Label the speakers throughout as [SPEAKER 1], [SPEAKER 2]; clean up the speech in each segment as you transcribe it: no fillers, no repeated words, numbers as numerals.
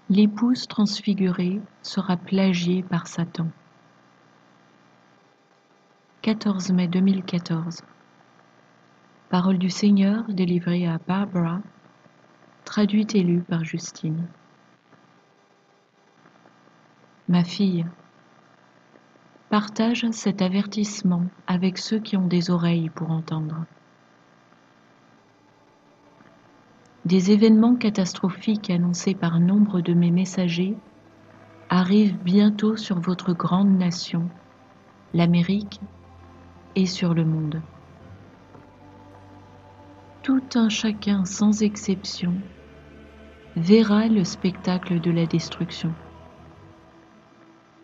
[SPEAKER 1] L'épouse transfigurée sera plagiée par Satan. 14 mai 2014. Parole du Seigneur délivrée à Barbara, traduite et lue par Justine. Ma fille, partage cet avertissement avec ceux qui ont des oreilles pour entendre. Des événements catastrophiques annoncés par nombre de mes messagers arrivent bientôt sur votre grande nation, l'Amérique, et sur le monde. Tout un chacun sans exception verra le spectacle de la destruction.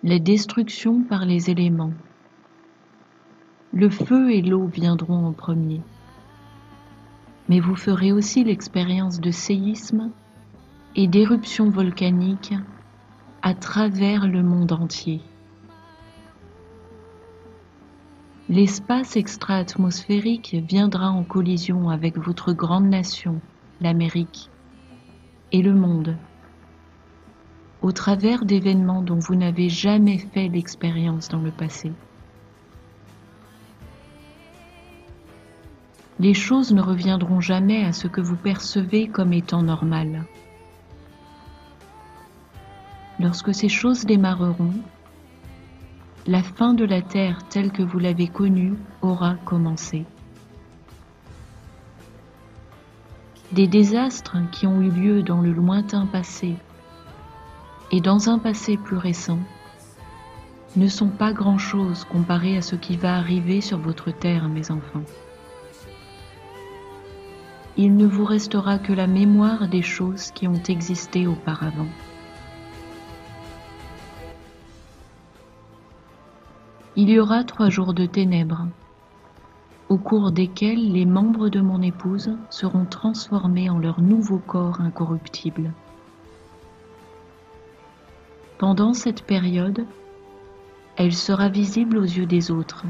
[SPEAKER 1] La destruction par les éléments. Le feu et l'eau viendront en premier. Mais vous ferez aussi l'expérience de séismes et d'éruptions volcaniques à travers le monde entier. L'espace extra-atmosphérique viendra en collision avec votre grande nation, l'Amérique, et le monde, au travers d'événements dont vous n'avez jamais fait l'expérience dans le passé. Les choses ne reviendront jamais à ce que vous percevez comme étant normal. Lorsque ces choses démarreront, la fin de la Terre telle que vous l'avez connue aura commencé. Des désastres qui ont eu lieu dans le lointain passé et dans un passé plus récent ne sont pas grand-chose comparé à ce qui va arriver sur votre terre, mes enfants. Il ne vous restera que la mémoire des choses qui ont existé auparavant. Il y aura 3 jours de ténèbres, au cours desquels les membres de mon épouse seront transformés en leur nouveau corps incorruptible. Pendant cette période, elle sera visible aux yeux des autres,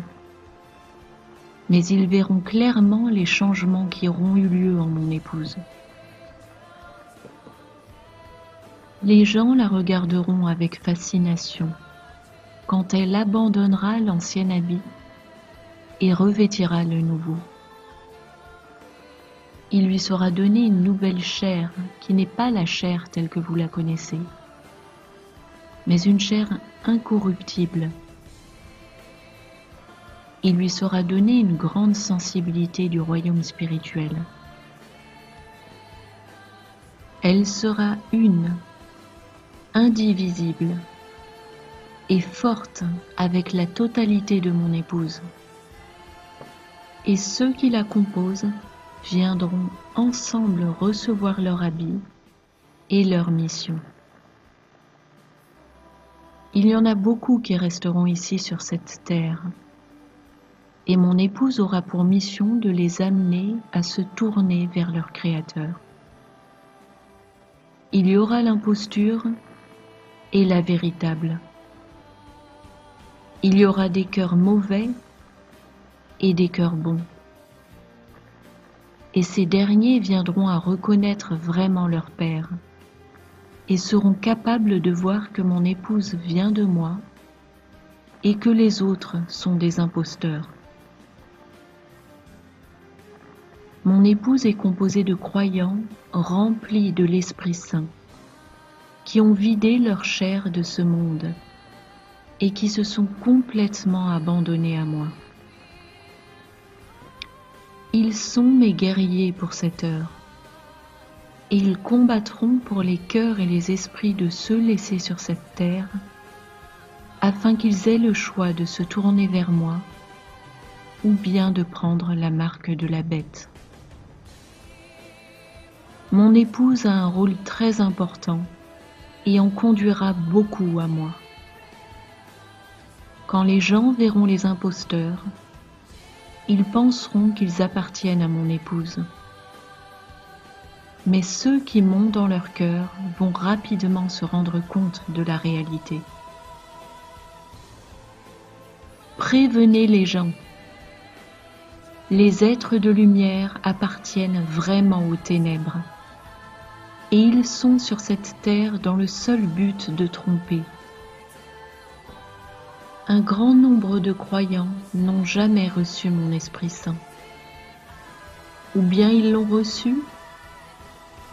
[SPEAKER 1] mais ils verront clairement les changements qui auront eu lieu en mon épouse. Les gens la regarderont avec fascination quand elle abandonnera l'ancien habit et revêtira le nouveau. Il lui sera donné une nouvelle chair qui n'est pas la chair telle que vous la connaissez, mais une chair incorruptible. Il lui sera donné une grande sensibilité du royaume spirituel. Elle sera une, indivisible et forte avec la totalité de mon épouse. Et ceux qui la composent viendront ensemble recevoir leur habit et leur mission. Il y en a beaucoup qui resteront ici sur cette terre, et mon épouse aura pour mission de les amener à se tourner vers leur Créateur. Il y aura l'imposture et la véritable. Il y aura des cœurs mauvais et des cœurs bons. Et ces derniers viendront à reconnaître vraiment leur Père et seront capables de voir que mon épouse vient de moi et que les autres sont des imposteurs. Mon épouse est composée de croyants remplis de l'Esprit Saint, qui ont vidé leur chair de ce monde et qui se sont complètement abandonnés à moi. Ils sont mes guerriers pour cette heure, et ils combattront pour les cœurs et les esprits de ceux laissés sur cette terre, afin qu'ils aient le choix de se tourner vers moi ou bien de prendre la marque de la bête. Mon épouse a un rôle très important et en conduira beaucoup à moi. Quand les gens verront les imposteurs, ils penseront qu'ils appartiennent à mon épouse. Mais ceux qui m'ont dans leur cœur vont rapidement se rendre compte de la réalité. Prévenez les gens. Les êtres de lumière appartiennent vraiment aux ténèbres. et ils sont sur cette terre dans le seul but de tromper. Un grand nombre de croyants n'ont jamais reçu mon Esprit Saint. Ou bien ils l'ont reçu,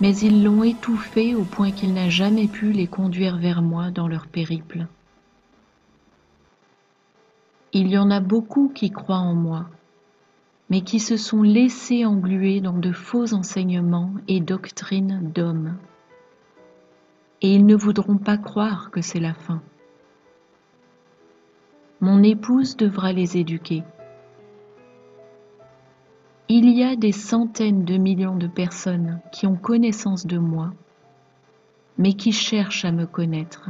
[SPEAKER 1] mais ils l'ont étouffé au point qu'il n'a jamais pu les conduire vers moi dans leur périple. Il y en a beaucoup qui croient en moi, mais qui se sont laissés engluer dans de faux enseignements et doctrines d'hommes. Et ils ne voudront pas croire que c'est la fin. Mon épouse devra les éduquer. Il y a des centaines de millions de personnes qui ont connaissance de moi, mais qui cherchent à me connaître.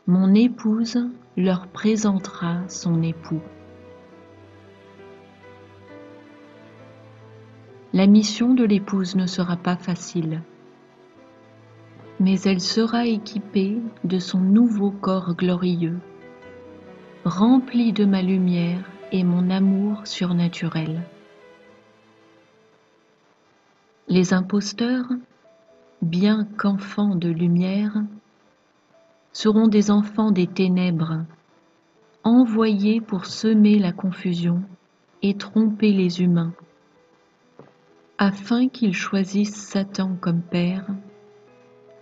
[SPEAKER 1] Mon épouse leur présentera son époux. La mission de l'épouse ne sera pas facile, mais elle sera équipée de son nouveau corps glorieux, rempli de ma lumière et mon amour surnaturel. Les imposteurs, bien qu'enfants de lumière, seront des enfants des ténèbres, envoyés pour semer la confusion et tromper les humains, afin qu'ils choisissent Satan comme père,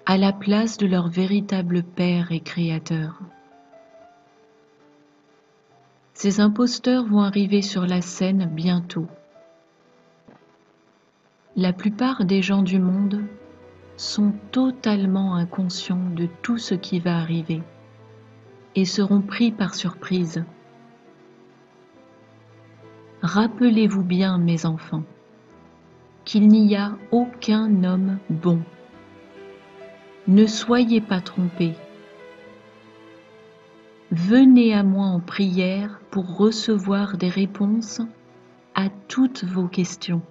[SPEAKER 1] à la place de leur véritable Père et Créateur. Ces imposteurs vont arriver sur la scène bientôt. La plupart des gens du monde sont totalement inconscients de tout ce qui va arriver et seront pris par surprise. Rappelez-vous bien, mes enfants, qu'il n'y a aucun homme bon. Ne soyez pas trompés. Venez à moi en prière pour recevoir des réponses à toutes vos questions.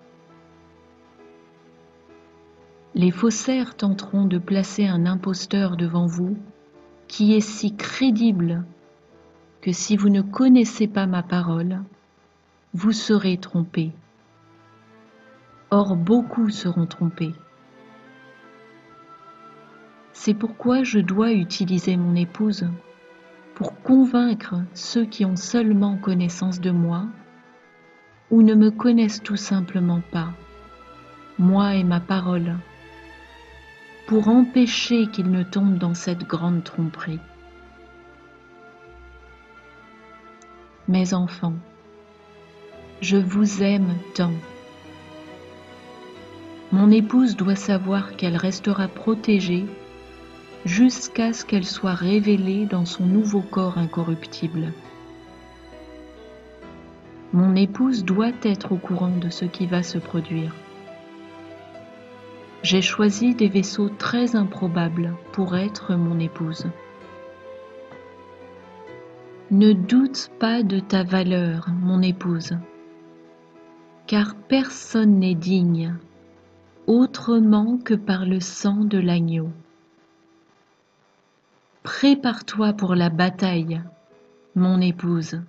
[SPEAKER 1] Les faussaires tenteront de placer un imposteur devant vous qui est si crédible que si vous ne connaissez pas ma parole, vous serez trompés. Or, beaucoup seront trompés. C'est pourquoi je dois utiliser mon épouse pour convaincre ceux qui ont seulement connaissance de moi ou ne me connaissent tout simplement pas, moi et ma parole, pour empêcher qu'ils ne tombent dans cette grande tromperie. Mes enfants, je vous aime tant. Mon épouse doit savoir qu'elle restera protégée jusqu'à ce qu'elle soit révélée dans son nouveau corps incorruptible. Mon épouse doit être au courant de ce qui va se produire. J'ai choisi des vaisseaux très improbables pour être mon épouse. Ne doute pas de ta valeur, mon épouse, car personne n'est digne autrement que par le sang de l'agneau. Prépare-toi pour la bataille, mon épouse.